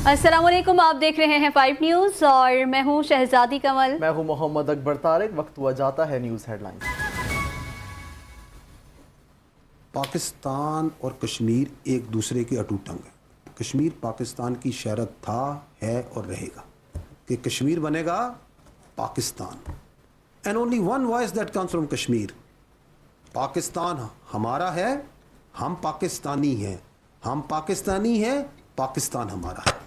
अस्सलाम वालेकुम, आप देख रहे हैं 5 न्यूज़ और मैं हूं शहजादी कमल। मैं हूं मोहम्मद अकबर तारिक। वक्त हुआ जाता है न्यूज़ हेडलाइंस। पाकिस्तान और कश्मीर एक दूसरे के अटूट अंग है। कश्मीर पाकिस्तान की शरत था, है और रहेगा कि कश्मीर बनेगा Pakistan. And only one voice that comes from Kashmir. Pakistan हमारा है, हम पाकिस्तानी हैं, हम पाकिस्तानी हैं, पाकिस्तान हमारा है।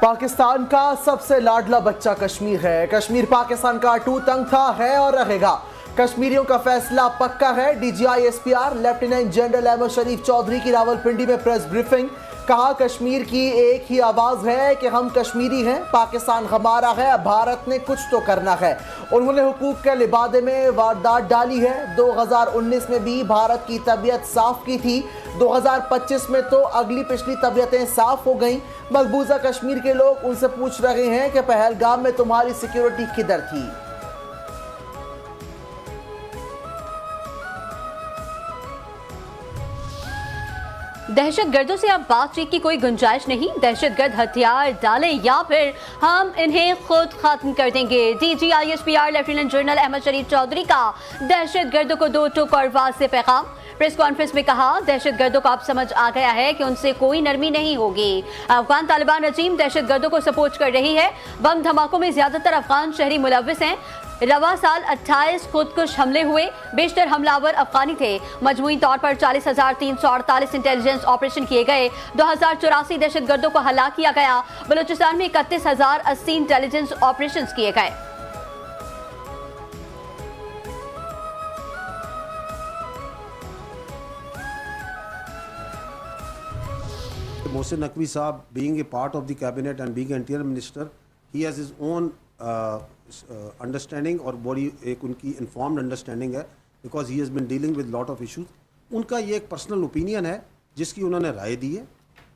पाकिस्तान का सबसे लाडला बच्चा कश्मीर है। कश्मीर पाकिस्तान का अटूट अंग था, है और रहेगा। कश्मीरियों का फैसला पक्का है। DGI-SPR लेफ्टिनेंट जनरल अहमद शरीफ चौधरी की रावलपिंडी में प्रेस ब्रीफिंग। कहा, कश्मीर की एक ही आवाज है कि हम कश्मीरी हैं, पाकिस्तान हमारा है, भारत ने कुछ तो करना है। उन्होंने हुकूक के लिबादे में वारदात डाली है। 2019 में भी भारत की तबीयत साफ की थी, 2025 में तो अगली पिछली तबीयतें साफ हो गईं। मकबूजा कश्मीर के लोग उनसे पूछ रहे हैं कि पहलगाम में तुम्हारी सिक्योरिटी किधर थी। दहशतगर्दों से अब बातचीत की कोई गुंजाइश नहीं। दहशतगर्द हथियार डालें या फिर हम इन्हें खुद खत्म कर देंगे। DGI-SPR लेफ्टिनेंट जनरल अहमद शरीफ चौधरी का दहशतगर्दों को दो टूक और वाज़ेह पैगाम। प्रेस कॉन्फ्रेंस में कहा, दहशतगर्दों को अब समझ आ गया है कि उनसे कोई नरमी नहीं होगी। अफगान तालिबान रजीम दहशतगर्दों को सपोर्ट कर रही है। बम धमाकों में ज्यादातर अफगान शहरी मुलव्विस हैं। रवा साल 28 खुदकुश हमले हुए, बेशतर हमलावर अफगानी थे। मजमूई तौर पर 40,348 इंटेलिजेंस ऑपरेशन किए गए। 2084 दहशतगर्दों को हलाक किया गया। बलूचिस्तान में 31,080 इंटेलिजेंस ऑपरेशन किए गए। मोहसिन नकवी साहब, being a part of the cabinet and being an interior minister, he has his own understanding और बड़ी एक उनकी इन्फॉर्म्ड अंडरस्टैंडिंग है, because he has been dealing with lot of issues. उनका ये एक पर्सनल ओपिनियन है जिसकी उन्होंने राय दी है,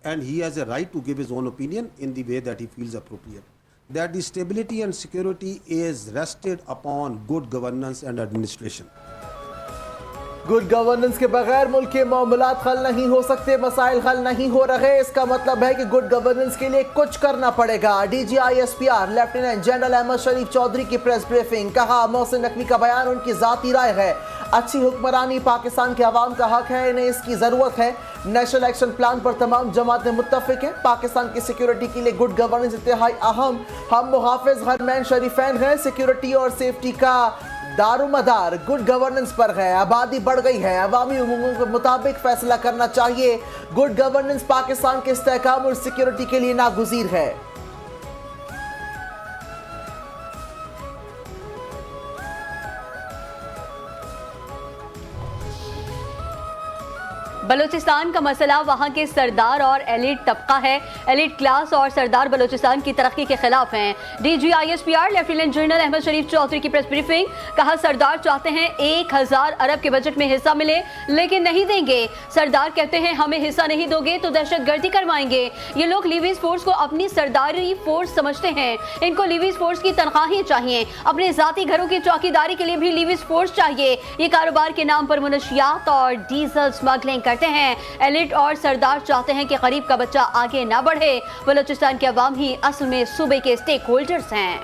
and he has a right to give his own opinion in the way that he feels appropriate, that the stability and security is rested upon good governance and administration. Good governance के बगैर मुल्क के मामलात हल नहीं हो सकते, मसाइल हल नहीं हो रहे। इसका मतलब है कि गुड गवर्नेंस के लिए कुछ करना पड़ेगा। DGI-SPR लेफ्टिनेंट जनरल अहमद शरीफ चौधरी की प्रेस ब्रीफिंग। कहा, मोहसिन नकवी का बयान उनकी जाती राय है। अच्छी हुक्मरानी पाकिस्तान के अवाम का हक है, इन्हें इसकी जरूरत है। नेशनल एक्शन प्लान पर तमाम जमातें मुत्तफिक हैं। पाकिस्तान की सिक्योरिटी के लिए गुड गवर्नेंस इंतहाई अहम। हम मुहाफिज हरमैन शरीफैन हैं। सिक्योरिटी और सेफ्टी का दारोमदार गुड गवर्नेंस पर है। आबादी बढ़ गई है, अवामी उम्मीदों के मुताबिक फैसला करना चाहिए। गुड गवर्नेंस पाकिस्तान के इस्तेहकाम और सिक्योरिटी के लिए नागुज़ीर है। बलूचिस्तान का मसला वहाँ के सरदार और एलिट तबका है। एलिट क्लास और सरदार बलूचिस्तान की तरक्की के खिलाफ हैं। DGI-SPR लेफ्टिनेंट जनरल अहमद शरीफ चौधरी की प्रेस ब्रीफिंग। कहा, सरदार चाहते हैं 1000 अरब के बजट में हिस्सा मिले, लेकिन नहीं देंगे। सरदार कहते हैं हमें हिस्सा नहीं दोगे तो दहशतगर्दी करवाएंगे। ये लोग लीवीज फोर्स को अपनी सरदारी फोर्स समझते हैं। इनको लीवीज फोर्स की तनख्वाहें चाहिए, अपने जाती घरों की चौकीदारी के लिए भी लीवीज फोर्स चाहिए। ये कारोबार के नाम पर मुनशियात और डीजल स्मगलिंग करते हैं। एलिट और सरदार चाहते हैं कि गरीब का बच्चा आगे ना बढ़े। बलूचिस्तान के अवाम ही असल में सूबे के स्टेक होल्डर्स हैं।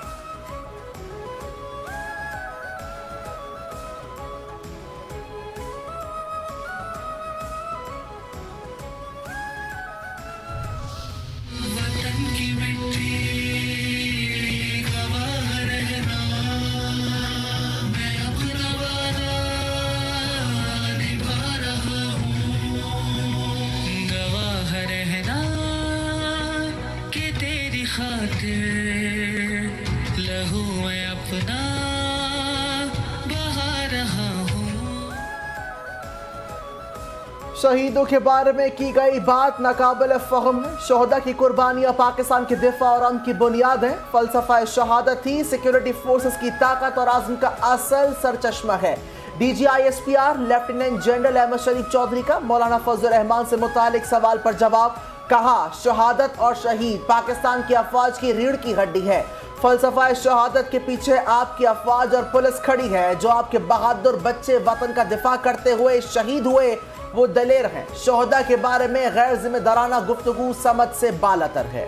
लहू मैं अपना बहा रहा हूँ। शहीदों के बारे में की गई बात नाकाबिल फ़हम है। शोहदा की कुर्बानियां पाकिस्तान के दिफा और अमन की बुनियाद है। फलसफा शहादत ही सिक्योरिटी फोर्सेस की ताकत और आज़म का असल सरचश्मा है। DGI-SPR लेफ्टिनेंट जनरल अहमद शरीफ चौधरी का मौलाना फजल रहमान से मुतालिक सवाल पर जवाब। कहा, शहादत और शहीद पाकिस्तान की अफवाज की रीढ़ की हड्डी है। फलसफा शहादत के पीछे आपकी अफवाज और पुलिस खड़ी है, जो आपके बहादुर बच्चे वतन का दिफा करते हुए शहीद हुए। वो दलेर हैं। शोहदा के बारे में गैर जिम्मेदाराना गुफ्तगू समझ से बालातर है।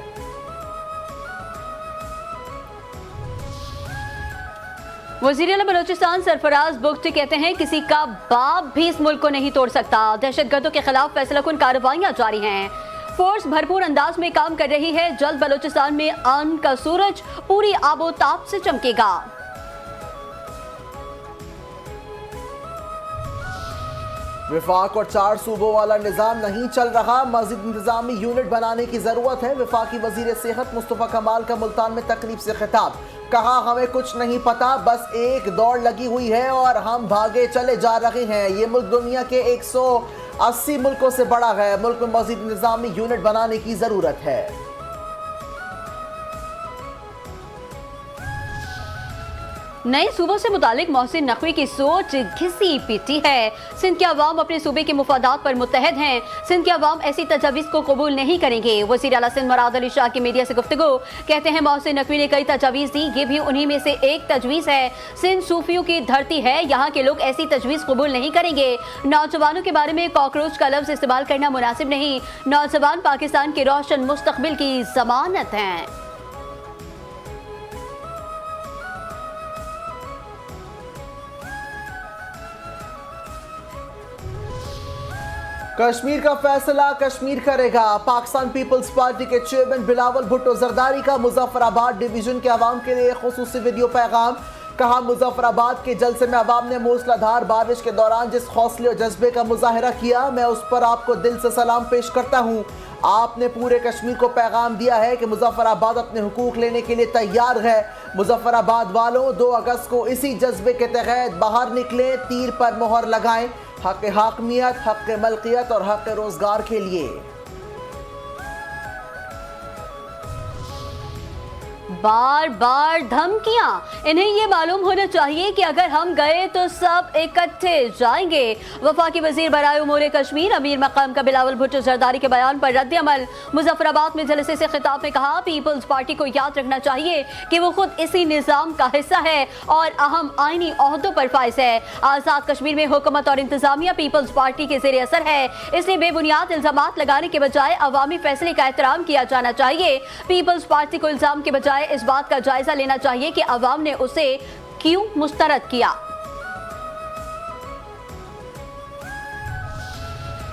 वज़ीर आला बलोचिस्तान सरफराज बुख्ती कहते हैं किसी का बाप भी इस मुल्क को नहीं तोड़ सकता। दहशतगर्दों के खिलाफ फैसलाकुन कार्रवाइयां जारी हैं। फोर्स भरपूर अंदाज में काम कर रही है। जल्द बलोचिस्तान में अमन का सूरज पूरी आबोताब से चमकेगा। विफाक और 4 सूबों वाला निजाम नहीं चल रहा, मजीद इंतजामी यूनिट बनाने की जरूरत है। वफाकी वजीर सेहत मुस्तफा कमाल का मुल्तान में तकरीब से खिताब, कहा हमें कुछ नहीं पता, बस एक दौड़ लगी हुई है और हम भागे चले जा रहे हैं। ये मुल्क दुनिया के 180 मुल्कों से बड़ा है। मुल्क में मजीद इंतजामी यूनिट बनाने की जरूरत है। नए सूबों से मुतालिक मोहसिन नकवी की सोच घिसी पीटी है। सिंध के अवाम अपने सूबे के मुफादात पर मुत्तहद हैं। सिंध के अवाम ऐसी तजावीज़ को कबूल नहीं करेंगे। वज़ीर आला सिंध मुराद अली शाह की मीडिया से गुफ्तगू, कहते हैं मोहसिन नकवी ने कई तजावीज़ दी, ये भी उन्हीं में से एक तजवीज़ है। सिंध सूफियों की धरती है, यहाँ के लोग ऐसी तजवीज़ कबूल नहीं करेंगे। नौजवानों के बारे में कॉकरोच का लफ्ज़ इस्तेमाल करना मुनासिब नहीं। नौजवान पाकिस्तान के रोशन मुस्तकबिल की जमानत हैं। कश्मीर का फैसला कश्मीर करेगा। पाकिस्तान पीपल्स पार्टी के चेयरमैन बिलावल भुट्टो जरदारी का मुजफ्फराबाद डिवीजन के अवाम के लिए खुसूसी वीडियो पैगाम, कहा मुजफ्फराबाद के जलसे में अवाम ने मूसलाधार बारिश के दौरान जिस हौसले और जज्बे का मुजाहरा किया, मैं उस पर आपको दिल से सलाम पेश करता हूँ। आपने पूरे कश्मीर को पैगाम दिया है कि मुजफ्फराबाद अपने हुकूक लेने के लिए तैयार है। मुजफ्फराबाद वालों 2 अगस्त को इसी जज्बे के तहत बाहर निकले, तीर पर मोहर लगाएं, हक हाकमियत, हक मलकियत और हक रोजगार के लिए। बार बार धमकियां, इन्हें ये मालूम होना चाहिए कि अगर हम गए तो सब इकट्ठे जाएंगे। वफाकी वजीर बराए उमूर कश्मीर अमीर मकाम का बिलावल भुट्टो जरदारी के बयान पर रद्द अमल। मुजफ्फराबाद में जलसे से खिताब में कहा, पीपल्स पार्टी को याद रखना चाहिए कि वो खुद इसी निजाम का हिस्सा है और अहम आईनी ओहदों पर फाइज है। आजाद कश्मीर में हुकूमत और इंतजामिया पीपल्स पार्टी के जेर असर है, इसलिए बेबुनियाद इल्जामात लगाने के बजाय अवामी फैसले का एहतराम किया जाना चाहिए। पीपल्स पार्टी को इल्जाम के बजाय इस बात का जायजा लेना चाहिए कि अवाम ने उसे क्यों मुस्तरद किया।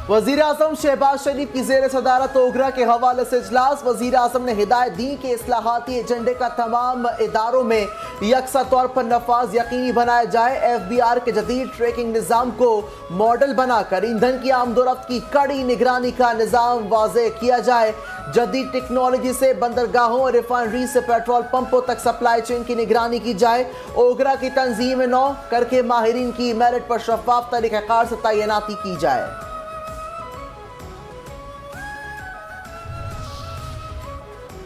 वजीर आजम शहबाज शरीफ की जेर सदारत ओगरा के हवाले से इजलास। वजीर आजम ने हिदायत दी कि इस्लाहाती एजेंडे का तमाम इदारों में यकसा तौर पर नफाज यकीनी बनाया जाए। FBR के जदीद ट्रैकिंग निज़ाम को मॉडल बनाकर ईंधन की आमदोरफ्त की कड़ी निगरानी का निज़ाम वाज़े किया जाए। जदीद टेक्नोलॉजी से बंदरगाहों और रिफाइनरी से पेट्रोल पंपों तक सप्लाई चेन की निगरानी की जाए। ओगरा की तंजीम नौ करके माहिरीन की मेरिट पर शफाफ तरीक़ाकार से तैनाती की जाए।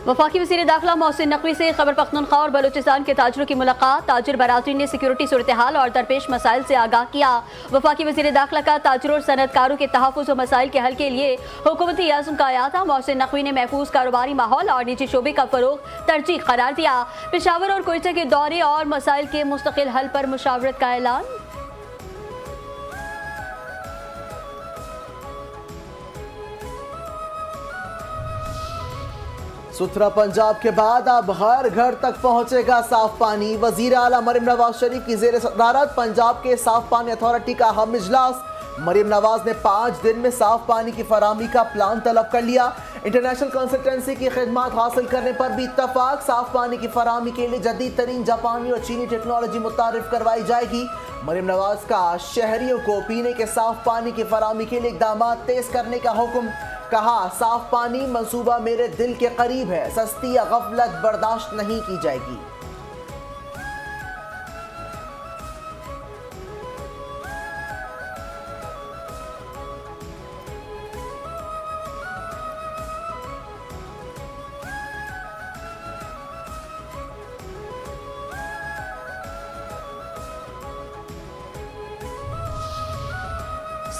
वफाकी वज़ीर दाखिला मोहसिन नकवी से खैबर पख्तूनख्वा और बलूचिस्तान के ताजरों की मुलाकात। ताजिर बरादरी ने सिक्योरिटी सूरत हाल और दरपेश मसाइल से आगाह किया। वफाकी वज़ीर दाखिला का ताजरों और सनतकारों के तहफ़्फ़ुज़ और मसाइल के हल के लिए हुकूमती आज़म का आया था। मोहसिन नकवी ने महफूज कारोबारी माहौल और निजी शोबे का फ़रोग़ तरजीह करार दिया। पेशावर और कोयटा के दौरे और मसाइल के मुस्तकिल हल पर मुशावरत का ऐलान। सुथरा पंजाब के बाद अब हर घर तक पहुंचेगा साफ पानी। वजीर आला मरीम नवाज शरीफ की जेर सदारत पंजाब के साफ पानी अथॉरिटी का अहम इजलास। मरीम नवाज ने 5 दिन में साफ पानी की फराहमी का प्लान तलब कर लिया। इंटरनेशनल कंसल्टेंसी की खिदमात हासिल करने पर भी इत्तफाक। साफ पानी की फराहमी के लिए जदीद तरीन जापानी और चीनी टेक्नोलॉजी मुतारिफ करवाई जाएगी। मरीम नवाज का शहरियों को पीने के साफ पानी की फराहमी के लिए इक़दाम तेज करने का हुक्म। कहा, साफ पानी मंसूबा मेरे दिल के करीब है, सस्ती या गफलत बर्दाश्त नहीं की जाएगी।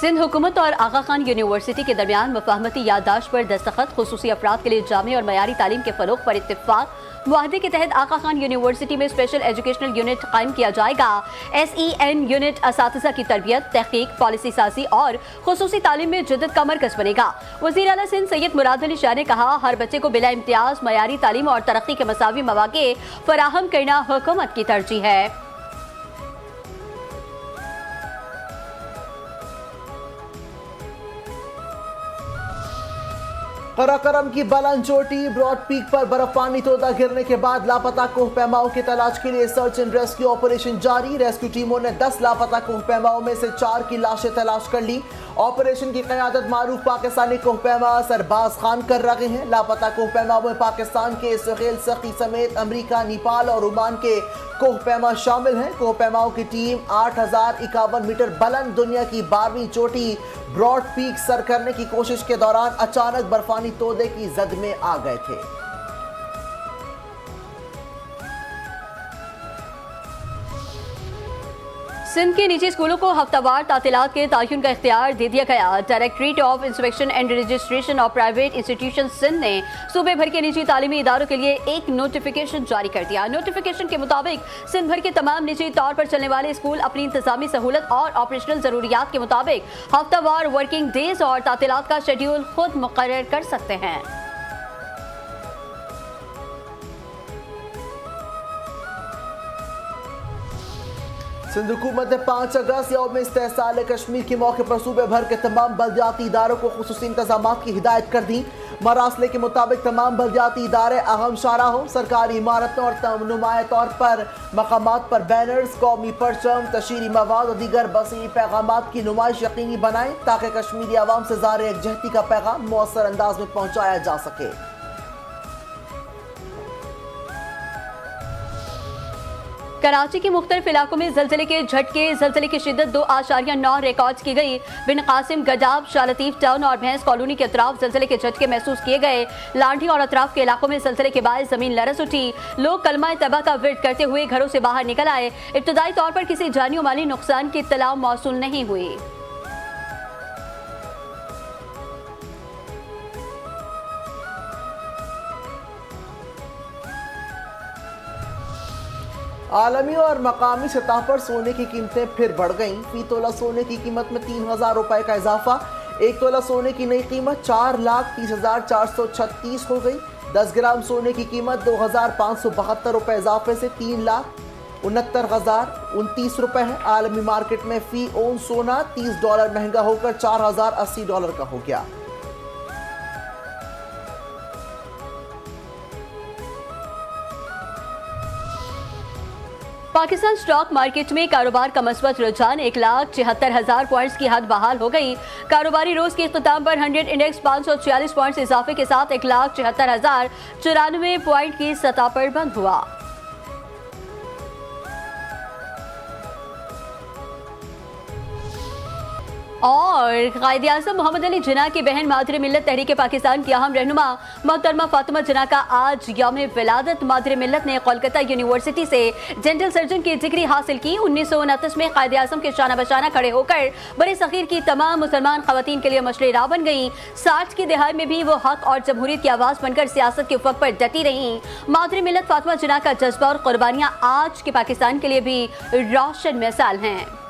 सिंध हुकूमत और आगा खान यूनिवर्सिटी के दरमियान मुफाहमती याददाश्त पर दस्तखत, खुसूसी अफराद के लिए जामे और मयारी तालीम के फरोग पर इत्तेफाक। मुआहदे के तहत आगा खान यूनिवर्सिटी में स्पेशल एजुकेशनल यूनिट कायम किया जाएगा। SEN यूनिट असातिज़ा की तरबियत, तहकीक, पॉलिसी साजी और खुसूसी तालीम में जद्दत का मरकज बनेगा। वज़ीर आला सिंध सैयद मुराद अली शाह ने कहा, हर बच्चे को बिला इम्तियाज मयारी तालीम और तरक्की के मसावी मौक़े फराहम करना हुकूमत की तरजीह है। कराकरम की बुलंद चोटी ब्रॉड पीक पर बर्फानी तोदा गिरने के बाद लापता कोह पैमाओं की तलाश के लिए सर्च एंड रेस्क्यू ऑपरेशन जारी। रेस्क्यू टीमों ने 10 लापता कोह पैमाओं में से 4 की लाशें तलाश कर ली। ऑपरेशन की क़यादत मारूफ पाकिस्तानी कोह पैमा सरबाज खान कर रहे हैं। लापता कोह पैमाओं में पाकिस्तान के सुहेल सखी समेत अमरीका, नेपाल और ओमान के कोह पैमा शामिल हैं। कोह पैमाओं की टीम 8051 मीटर बुलंद दुनिया की 12वीं चोटी ब्रॉड पीक सर करने की कोशिश के दौरान अचानक बर्फानी तोदे की जद में आ गए थे। सिंध के निजी स्कूलों को हफ्तावार तातीलात के तयन का इख्तियार दे दिया गया। Directorate of inspection and registration of private institution Sindh ने सूबे भर के निजी तालीमी इदारों के लिए एक नोटिफिकेशन जारी कर दिया। नोटिफिकेशन के मुताबिक सिंध भर के तमाम निजी तौर पर चलने वाले स्कूल अपनी इंतजामी सहूलत और ऑपरेशनल जरूरियात के मुताबिक हफ्तावार वर्किंग डेज और तातीलात का शेड्यूल खुद मुकर्रर कर सकते हैं। सिंध हुकूमत ने 5 अगस्त यौम इस्तेहसाल कश्मीर के मौके पर सूबे भर के तमाम बलदियाती इदारों को खुसूसी इंतजाम की हिदायत कर दी। मरासले के मुताबिक तमाम बलदियाती इदारे अहम शाहराहों, सरकारी इमारतों और नुमाया तौर पर मकामात पर बैनर्स, कौमी परचम, तशहीरी मवाद और दीगर बसीरी पैगामात की नुमाइश यकीनी बनाएं ताकि कश्मीरी आवाम से ज़ाहिर यकजहती का पैगाम मौसर अंदाज में पहुँचाया जा सके। कराची के मुख्तलिफ इलाकों में जलजले के झटके, जलजले की शिद्दत 2.9 रिकॉर्ड की गई। बिन कासिम, गडाब, शालतीफ टाउन और भैंस कॉलोनी के अतराफ जलजले के झटके महसूस किए गए। लाठी और अतराफ के इलाकों में जलजले के बाद जमीन लरस उठी। लोग कलमा तबा का विर्द करते हुए घरों से बाहर निकल आए। इब्तदाई तौर पर किसी जानी और माली नुकसान की इत्तला मौसूल नहीं हुई। आलमी और मकामी सतह पर सोने की कीमतें फिर बढ़ गईं। फी तोला सोने की कीमत में 3000 रुपए का इजाफा। 1 तोला सोने की नई कीमत 4,30,436 हो गई। 10 ग्राम सोने की कीमत 2,572 रुपए इजाफे से 3,69,029 रुपए है। आलमी मार्केट में फी ओन सोना $30 महंगा होकर $4,080 का हो गया। पाकिस्तान स्टॉक मार्केट में कारोबार का मस्बत रुझान 1,76,000 पॉइंट्स की हद बहाल हो गई। कारोबारी रोज के इख्तिताम पर 100 इंडेक्स 546 पॉइंट्स इजाफे के साथ 1,76,094 पॉइंट की सतह पर बंद हुआ। और कायद आज़म मोहम्मद अली जिन्ना की बहन मादर मिल्लत तहरीक पाकिस्तान की अहम रहनुमा मोहतरमा फातिमा जिन्ना का आज यौम विलादत। मादर मिल्लत ने कोलकाता यूनिवर्सिटी से डेंटल सर्जन की डिग्री हासिल की। 1929 में कायद आज़म के शाना बशाना खड़े होकर बड़े सग़ीर की तमाम मुसलमान ख़वातीन के लिए मशले राह बन गईं। 60 की दहाई में भी वो हक और जमहूरियत की आवाज़ बनकर सियासत के उफ़क़ पर डटी रहीं। मादर मिल्लत फातिमा जिन्ना का जज्बा और कुर्बानियाँ आज के पाकिस्तान के लिए भी रोशन मिसाल हैं।